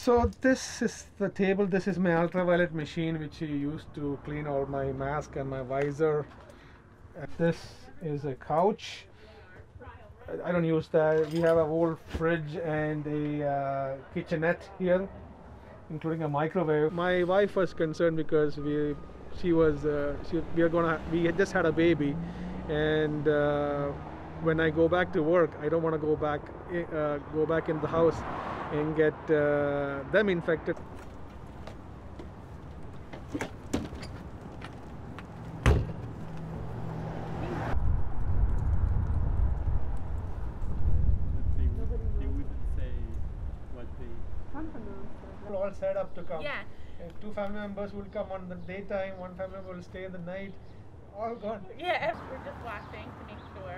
So this is the table. This is my ultraviolet machine, which I use to clean all my mask and my visor. This is a couch. I don't use that. We have a whole fridge and a kitchenette here, including a microwave. My wife was concerned because we had just had a baby, and when I go back to work, I don't want to go back in the house and get them infected. They wouldn't say what they. All set up to come. Yeah. Two family members will come on the daytime. One family member will stay in the night. All gone. Yeah, we're just watching to make sure